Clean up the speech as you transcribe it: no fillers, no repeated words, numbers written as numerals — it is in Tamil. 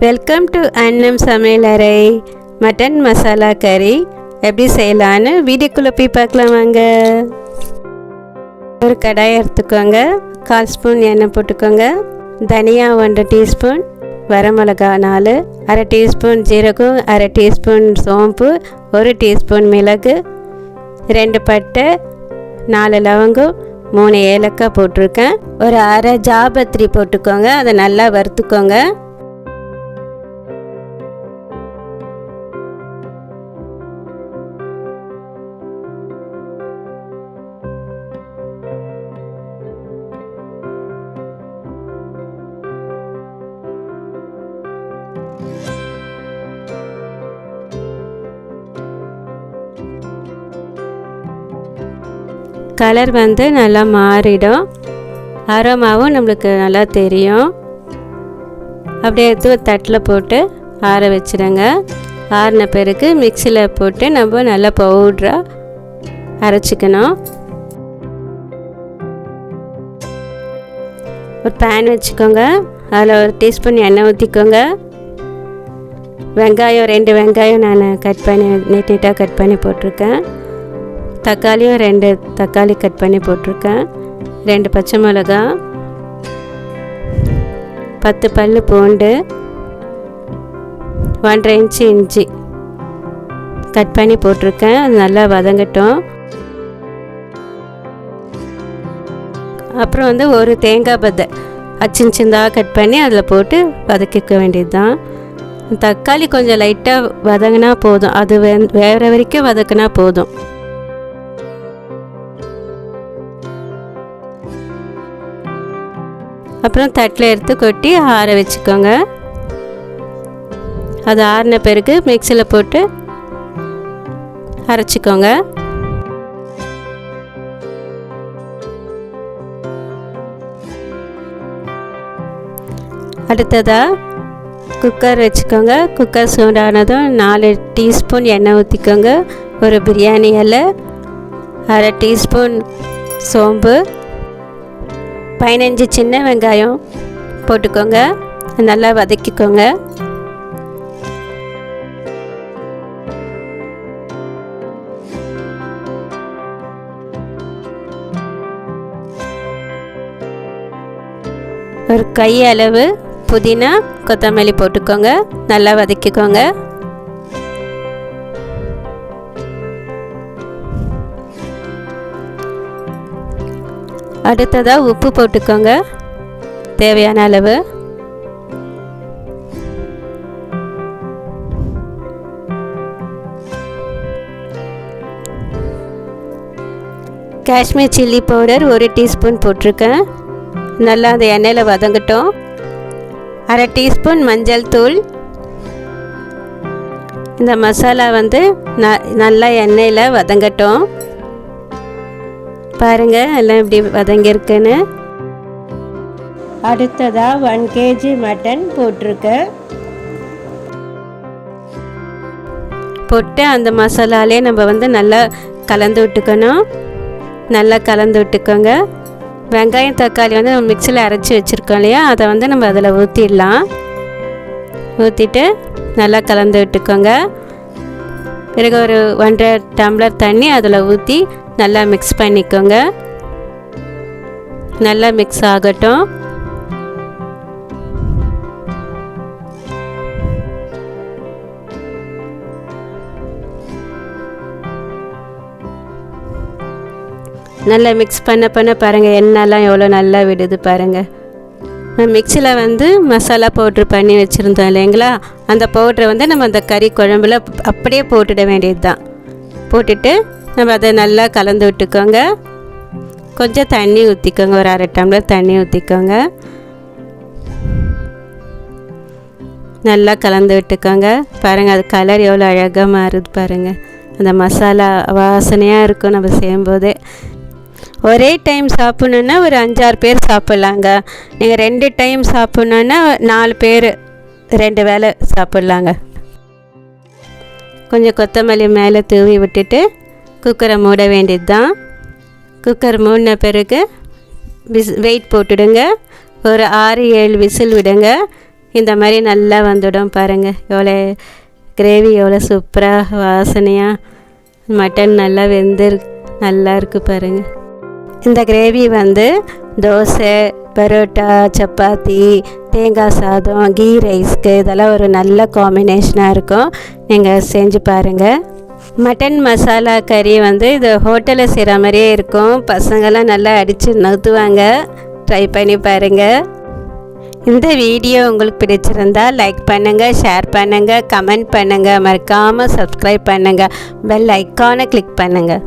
வெல்கம் டு அன்னம் சமையலறை. மட்டன் மசாலா கறி எப்படி செய்யலான்னு வீடியோக்குள்ளே போய் பார்க்கலாம் வாங்க. ஒரு கடாயை எடுத்துக்கோங்க. 1/4 ஸ்பூன் எண்ணெய் போட்டுக்கோங்க. தனியா 1 டீஸ்பூன், வரமிளகா 4, 1/2 டீஸ்பூன் ஜீரகம், 1/2 டீஸ்பூன் சோம்பு, 1 டீஸ்பூன் மிளகு, 2 பட்டை, 4 லவங்கம், 3 ஏலக்காய் போட்டிருக்கேன். ஒரு 1/2 ஜாபத்திரி போட்டுக்கோங்க. அதை நல்லா வறுத்துக்கோங்க. கலர் நல்லா மாறிடும். அரோமாவும் நம்மளுக்கு நல்லா தெரியும். அப்படியே எடுத்து ஒரு தட்டில் போட்டு ஆற வச்சுருங்க. ஆறின பிறகு மிக்சியில் போட்டு நம்ம நல்லா பவுடராக அரைச்சிக்கணும். ஒரு பேன் வச்சுக்கோங்க. அதில் 1 டீஸ்பூன் எண்ணெய் ஊற்றிக்கோங்க. வெங்காயம் 2 வெங்காயம் நான் கட் பண்ணி நீட்டாக கட் பண்ணி போட்டிருக்கேன். தக்காளியும் 2 தக்காளி கட் பண்ணி போட்டிருக்கேன். 2 பச்சை மிளகா, 10 பல் பூண்டு, 1/2 இன்ச்சு இஞ்சி கட் பண்ணி போட்டிருக்கேன். அது நல்லா வதங்கட்டும். அப்புறம் ஒரு தேங்காய் பத்தை சின்னதாக கட் பண்ணி அதில் போட்டு வதக்கிக்க வேண்டியது தான். தக்காளி கொஞ்சம் லைட்டாக வதங்கினா போதும். அது வேற வரைக்கும் வதக்கினா போதும். அப்புறம் தட்டில் எடுத்து கொட்டி ஆற வச்சுக்கோங்க. அது ஆறின பிறகு மிக்சியில் போட்டு அரைச்சிக்கோங்க. அடுத்ததாக குக்கர் வச்சுக்கோங்க. குக்கர் சூடானதும் 4 டீஸ்பூன் எண்ணெய் ஊற்றிக்கோங்க. ஒரு பிரியாணி இலை, 1/2 டீஸ்பூன் சோம்பு, 15 சின்ன வெங்காயம் போட்டுக்கோங்க. நல்லா வதக்கிக்கோங்க. ஒரு கை அளவு புதினா, கொத்தமல்லி போட்டுக்கோங்க. நல்லா வதக்கிக்கோங்க. அடுத்ததாக உப்பு போட்டுக்கோங்க, தேவையான அளவு. காஷ்மீர் சில்லி பவுடர் 1 டீஸ்பூன் போட்டிருக்கேன். நல்லா அந்த எண்ணெயில் வதங்கட்டும். 1/2 டீஸ்பூன் மஞ்சள் தூள். இந்த மசாலா நல்லா எண்ணெயில் வதங்கட்டும். பாருங்கள் எல்லாம் இப்படி வதங்கியிருக்குன்னு. அடுத்ததாக 1 kg மட்டன் போட்டிருக்கேன். போட்டு அந்த மசாலாலே நம்ம நல்லா கலந்து விட்டுக்கணும். நல்லா கலந்து விட்டுக்கோங்க. வெங்காயம் தக்காளி நம்ம மிக்சியில் அரைச்சி வச்சுருக்கோம் இல்லையா, அதை நம்ம அதில் ஊற்றிடலாம். ஊற்றிட்டு நல்லா கலந்து விட்டுக்கோங்க. பிறகு ஒரு 1.5 டம்ளர் தண்ணி அதில் ஊற்றி நல்லா மிக்ஸ் பண்ணிக்கோங்க. நல்லா மிக்ஸ் ஆகட்டும். நல்லா மிக்ஸ் பண்ண பாருங்கள் எண்ணெய்லாம் எவ்வளோ நல்லா விடுது பாருங்கள். மிக்சியில் மசாலா பவுட்ரு பண்ணி வச்சுருந்தோம் இல்லைங்களா, அந்த பவுட்ரை நம்ம அந்த கறி குழம்புல அப்படியே போட்டுட வேண்டியது தான். போட்டுட்டு நம்ம அதை நல்லா கலந்து விட்டுக்கோங்க. கொஞ்சம் தண்ணி ஊற்றிக்கோங்க. ஒரு 1/2 டம்ளர் தண்ணி ஊற்றிக்கோங்க. நல்லா கலந்து விட்டுக்கோங்க. பாருங்கள் அது கலர் எவ்வளோ அழகாக மாறுது பாருங்கள். அந்த மசாலா வாசனையாக இருக்கும் நம்ம செய்யும்போதே. ஒரே டைம் சாப்பிட்ணுன்னா ஒரு 5-6 பேர் சாப்பிட்லாங்க. நீங்கள் 2 டைம் சாப்பிட்ணுன்னா 4 பேர் 2 வேளை சாப்பிட்லாங்க. கொஞ்சம் கொத்தமல்லி மேலே தூவி விட்டுட்டு குக்கரை மூட வேண்டியது தான். குக்கர் மூடின பிறகு வெயிட் போட்டுடுங்க. ஒரு 6-7 விசில் விடுங்க. இந்த மாதிரி நல்லா வந்துடும் பாருங்கள். எவ்வளோ கிரேவி எவ்வளோ சூப்பராக வாசனையாக மட்டன் நல்லா நல்லா இருக்குது பாருங்கள். இந்த கிரேவி வந்து தோசை, பரோட்டா, சப்பாத்தி, தேங்காய் சாதம், கீ ரைஸ்க்கு இதெல்லாம் ஒரு நல்ல காம்பினேஷனாக இருக்கும். நீங்கள் செஞ்சு பாருங்கள். மட்டன் மசாலா கறி வந்து இது ஹோட்டலில் செய்கிற மாதிரியே இருக்கும். பசங்கள்லாம் நல்லா அடித்து நவுத்துவாங்க. ட்ரை பண்ணி பாருங்கள். இந்த வீடியோ உங்களுக்கு பிடிச்சிருந்தால் லைக் பண்ணுங்கள், ஷேர் பண்ணுங்கள், கமெண்ட் பண்ணுங்கள், மறக்காமல் சப்ஸ்கிரைப் பண்ணுங்கள், பெல் ஐக்கானை கிளிக் பண்ணுங்கள்.